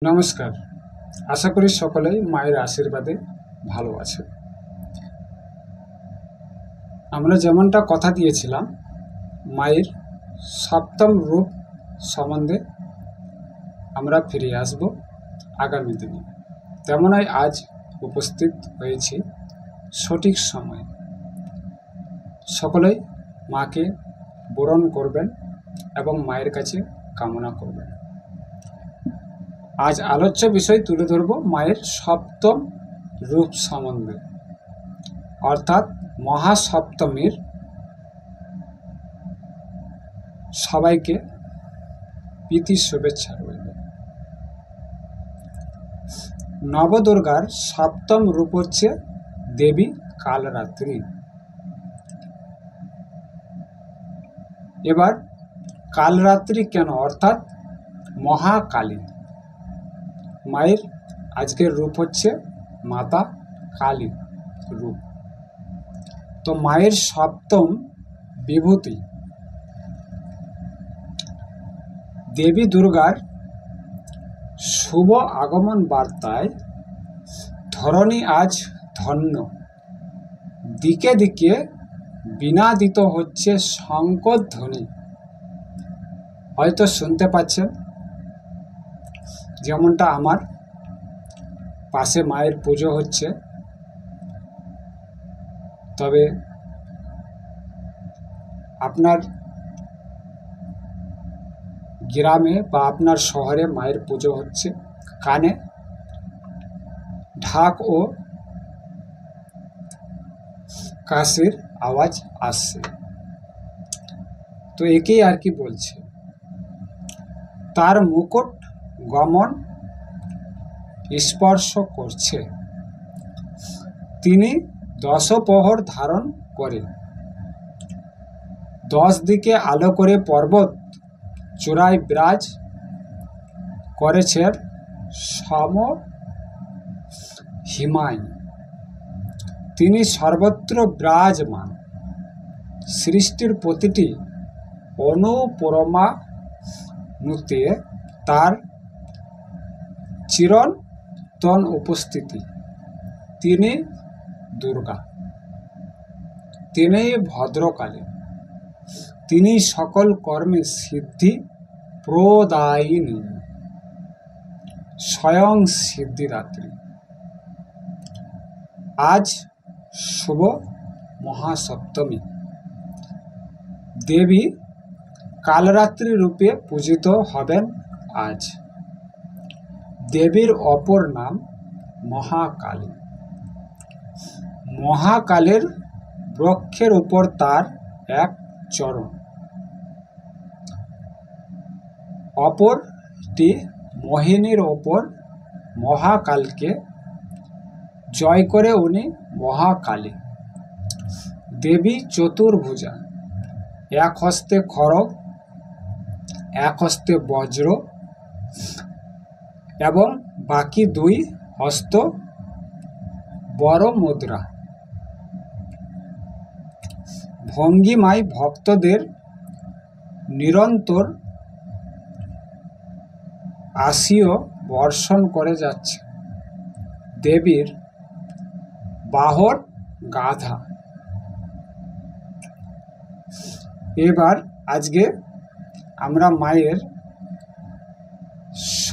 নমস্কার। আশা করি সকলেই মায়ের আশীর্বাদে ভালো আছে। আমরা যেমনটা কথা দিয়েছিলাম মায়ের সপ্তম রূপ সম্বন্ধে আমরা ফিরে আসব আগামী দিনে, তেমনই আজ উপস্থিত হয়েছি সঠিক সময়ে। সকলেই মাকে বরণ করবেন এবং মায়ের কাছে কামনা করবেন। আজ আলোচ্য বিষয় তুলে ধরব মায়ের সপ্তম রূপ সম্বন্ধে, অর্থাৎ মহাসপ্তমীর সবাইকে প্রীতি শুভেচ্ছা রইল। নবদুর্গার সপ্তম রূপ হচ্ছে দেবী কালরাত্রি। এবার কালরাত্রি কেন, অর্থাৎ মহাকালী। মায়ের আজকের রূপ হচ্ছে মাতা কালী রূপ। তো মায়ের সপ্তম বিভূতি দেবী দুর্গার শুভ আগমন বার্তায় ধরণী আজ ধন্য। দিকে দিকে বিনাদিত হচ্ছে শঙ্খধ্বনি। হয়তো শুনতে পাচ্ছেন, যেমনটা আমার পাশে মায়ের পুজো হচ্ছে। তবে আপনার গ্রামে বা আপনার শহরে মায়ের পুজো হচ্ছে, কানে ঢাক ও কাশির আওয়াজ আসছে। তো একেই আর কি বলছে, তার মুকুট গমন স্পর্শ করছে। তিনি দশপ্রহর ধারণ করে 10 দিকে আলো করে পর্বত চূড়ায় বিরাজ করেছেন সম হিমায়। তিনি সর্বত্র বিরাজমান। সৃষ্টির প্রতিটি অনুপরমাণুতে তার চিরন্তন উপস্থিতি। তিনি দুর্গা, তিনি ভদ্রকালী, তিনি সকল কর্মে সিদ্ধি প্রদায়িনী, স্বয়ং সিদ্ধিদাত্রী। আজ শুভ মহাসপ্তমী। দেবী কালরাত্রি রূপে পূজিত হবেন আজ। দেবীর অপর নাম মহাকালী। মহাকালের বৃক্ষের উপর তার এক চরণ, অপরটি মোহিনীর ওপর। মহাকালকে জয় করে উনি মহাকালী। দেবী চতুর্ভুজা, এক হস্তে খড়গ, এক হস্তে বজ্র এবং বাকি 2 হস্ত বড় মুদ্রা। ভঙ্গিমায় ভক্তদের নিরন্তর আশীয় বর্ষণ করে যাচ্ছে। দেবীর বাহন গাধা। এবার আজকে আমরা মায়ের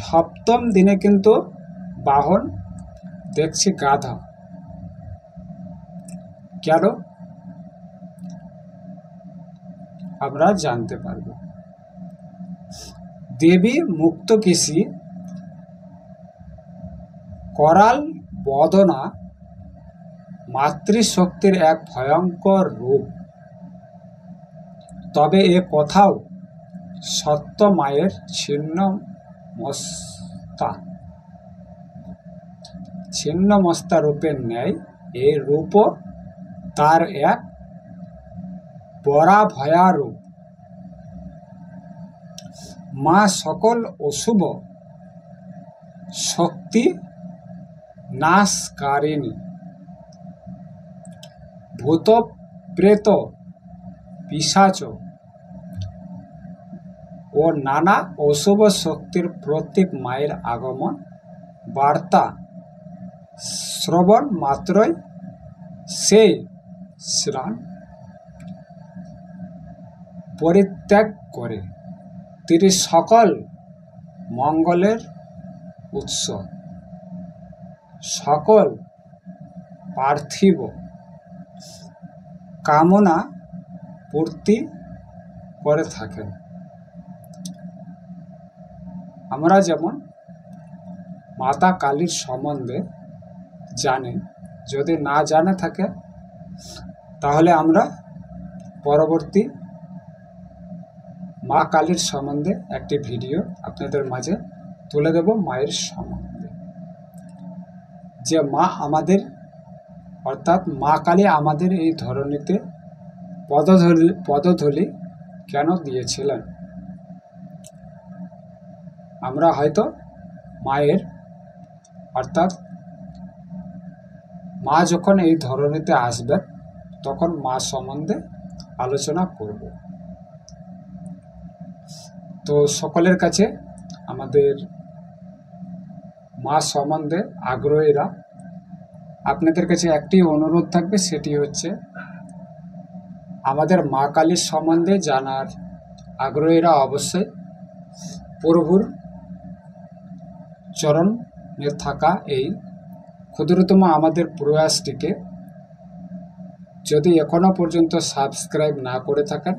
সপ্তম দিনে কিন্তু বাহন দেখছি গাধা। কেন আমরা জানতে পারব। দেবী মুক্তকেশী, করাল বদনা, মাতৃশক্তির এক ভয়ঙ্কর রূপ। তবে এ কথাও সত্য, মায়ের ছিন্নমস্তা রূপের ন্যায় এই রূপও তার এক পরাভয়া রূপ। মা সকল অশুভ শক্তি নাশকারিণী। ভূত প্রেত পিশাচ ও নানা অশুভ শক্তির প্রতীক মায়ের আগমন বার্তা শ্রবণ মাত্রই সেই স্নান পরিত্যাগ করে। তিনি সকল মঙ্গলের উৎস, সকল পার্থিব কামনা পূর্তি করে থাকেন। আমরা যেমন মাতা কালীর সম্বন্ধে জানি, যদি না জানে থাকে তাহলে আমরা পরবর্তী মা কালীর সম্বন্ধে একটি ভিডিও আপনাদের মাঝে তুলে দেব। মায়ের সম্বন্ধে যে মা আমাদের অর্থাৎ মা কালী আমাদের এই ধরনীতে পদধূলি কেন দিয়েছিলেন। আমরা হয়তো মায়ের অর্থাৎ মা যখন এই ধরনীতে আসবেন তখন মা সম্বন্ধে আলোচনা করব। তো সকলের কাছে আমাদের মা সম্বন্ধে আগ্রহীরা আপনাদের কাছে একটি অনুরোধ থাকবে, সেটি হচ্ছে আমাদের মা কালীর সম্বন্ধে জানার আগ্রহীরা অবশ্যই প্রভুর চরণে থাকা এই ক্ষুদ্রতম আমাদের প্রয়াসটিকে যদি এখনো পর্যন্ত সাবস্ক্রাইব না করে থাকেন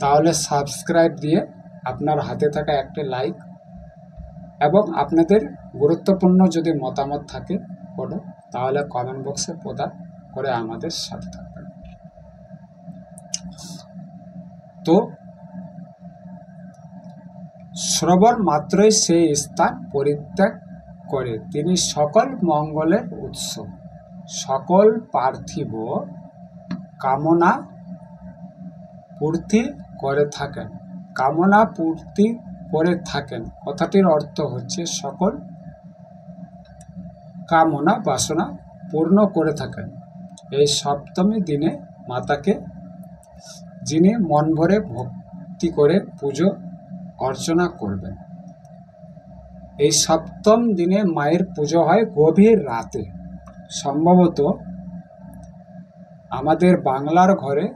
তাহলে সাবস্ক্রাইব দিয়ে আপনার হাতে থাকা একটি লাইক এবং আপনাদের গুরুত্বপূর্ণ যদি মতামত থাকে কোনো তাহলে কমেন্ট বক্সে প্রদান করে আমাদের সাথে থাকবেন। তো শ্রবণ মাত্রই সেই স্থান পরিত্যাগ করে। তিনি সকল মঙ্গলের উৎস, সকল পার্থিব কামনা পূর্তি করে থাকেন। কামনা পূর্তি করে থাকেন কথাটির অর্থ হচ্ছে সকল কামনা বাসনা পূর্ণ করে থাকেন। এই সপ্তমী দিনে মাতাকে যিনি মন ভরে ভক্তি করে পুজো অর্চনা করবেন। এই সপ্তম দিনে মায়ের পুজো হয় গভীর রাতে, সম্ভবত আমাদের বাংলার ঘরে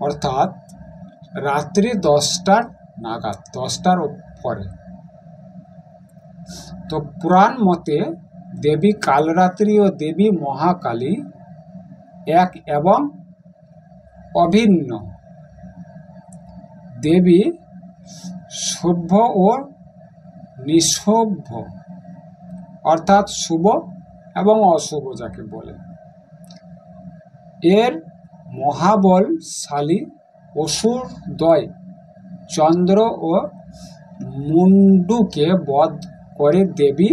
অর্থাৎ রাত্রি 10টার নাগাদ, 10টার পরে। তো পুরাণ মতে দেবী কালরাত্রি ও দেবী মহাকালী এক এবং অভিন্ন। দেবী শুভ ও নিশুভ অর্থাৎ শুভ এবং অশুভ যাকে বলে। এর মহাবলশালী অসুরদ্বয় চন্দ্র ও মুন্ডুকে বধ করে দেবী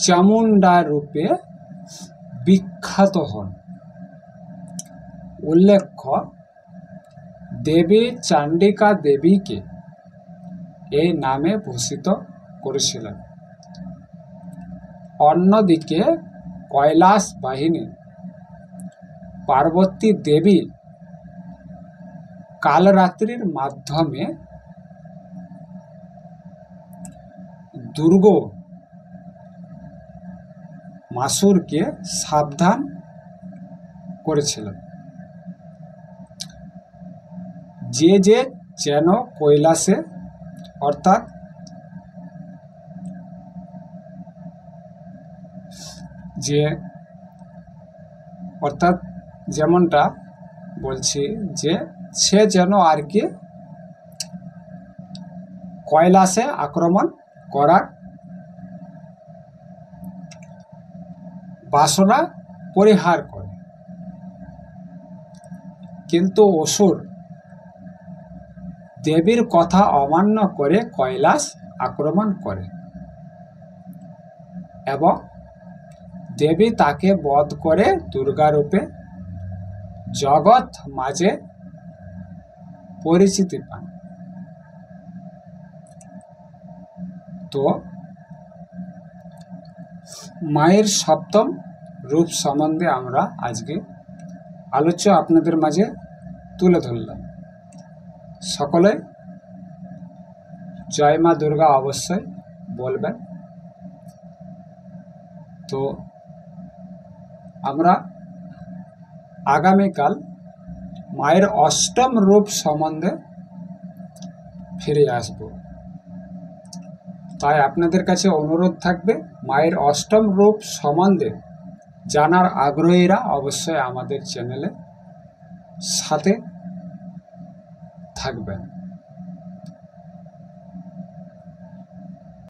চামুণ্ডা রূপে বিখ্যাত হন। উল্লেখ্য, দেবী চাণ্ডিকা দেবীকে এই নামে ভূষিত করেছিলেন। অন্যদিকে কৈলাস বাহিনী পার্বতী দেবী কালরাত্রির মাধ্যমে দুর্গ মাসুরকে সাবধান করেছিলেন যে যেন কৈলাসে অর্থাৎ যেমনটা বলছি যে সে যেন আর কি কৈলাসে আক্রমণ করার বাসনা পরিহার করে। কিন্তু অসুর দেবীর কথা অমান্য করে কৈলাস আক্রমণ করে এবং দেবী তাকে বধ করে দুর্গারূপে জগৎ মাঝে পরিচিতি পান। তো মায়ের সপ্তম রূপ সম্বন্ধে আমরা আজকে আপনাদের মাঝে তুলে ধরলাম। সকলে জয় মা দুর্গা অবশ্যই বলবেন। তো আমরা আগামীকাল মায়ের অষ্টম রূপ সম্বন্ধে ফিরে আসব। তাই আপনাদের কাছে অনুরোধ থাকবে, মায়ের অষ্টম রূপ সম্বন্ধে জানার আগ্রহীরা অবশ্যই আমাদের চ্যানেলে সাথে থাকবেন।